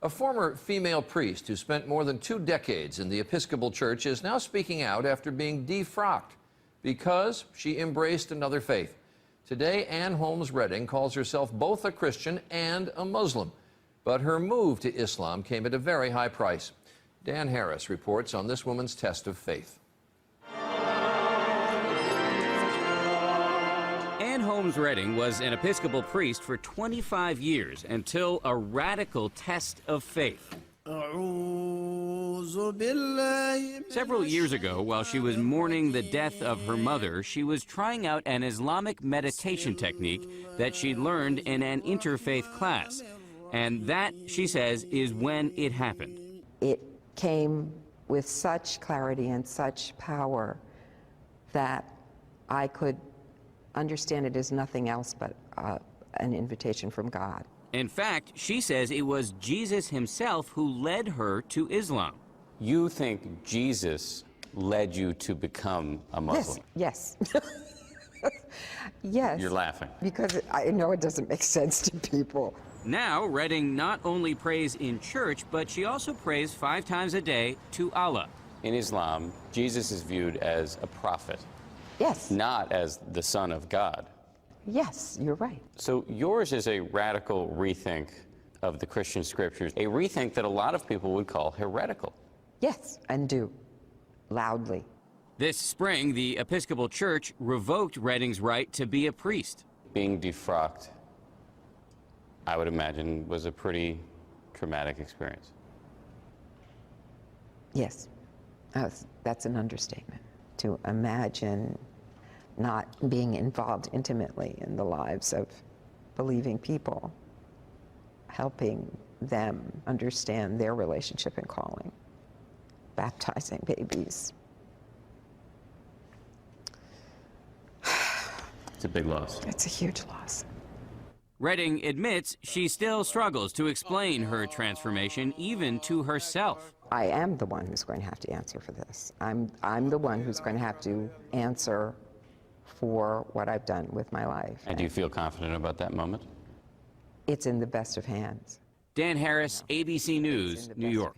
A former female priest who spent more than 2 decades in the Episcopal Church is now speaking out after being defrocked because she embraced another faith. Today, Ann Holmes Redding calls herself both a Christian and a Muslim. But her move to Islam came at a very high price. Dan Harris reports on this woman's test of faith. Ann Holmes Redding was an Episcopal priest for 25 years until a radical test of faith. Several years ago, while she was mourning the death of her mother, she was trying out an Islamic meditation technique that she learned in an interfaith class. And that, she says, is when it happened. It came with such clarity and such power that I could understand it as nothing else but an invitation from God. In fact, she says it was Jesus himself who led her to Islam. You think Jesus led you to become a Muslim? Yes. Yes. You're laughing. Because I know it doesn't make sense to people. Now, Redding not only prays in church, but she also prays 5 times a day to Allah. In Islam, Jesus is viewed as a prophet. Yes. Not as the Son of God. Yes, you're right. So yours is a radical rethink of the Christian scriptures, a rethink that a lot of people would call heretical. Yes, and do. Loudly. This spring, the Episcopal Church revoked Redding's right to be a priest. Being defrocked, I would imagine, was a pretty traumatic experience. Yes, that's an understatement. To imagine not being involved intimately in the lives of believing people, helping them understand their relationship and calling, baptizing babies. It's a big loss. It's a huge loss. Redding admits she still struggles to explain her transformation, even to herself. I am the one who's going to have to answer for this. I'm the one who's going to have to answer for what I've done with my life. And do you feel confident about that moment? It's in the best of hands. Dan Harris, ABC News, New York.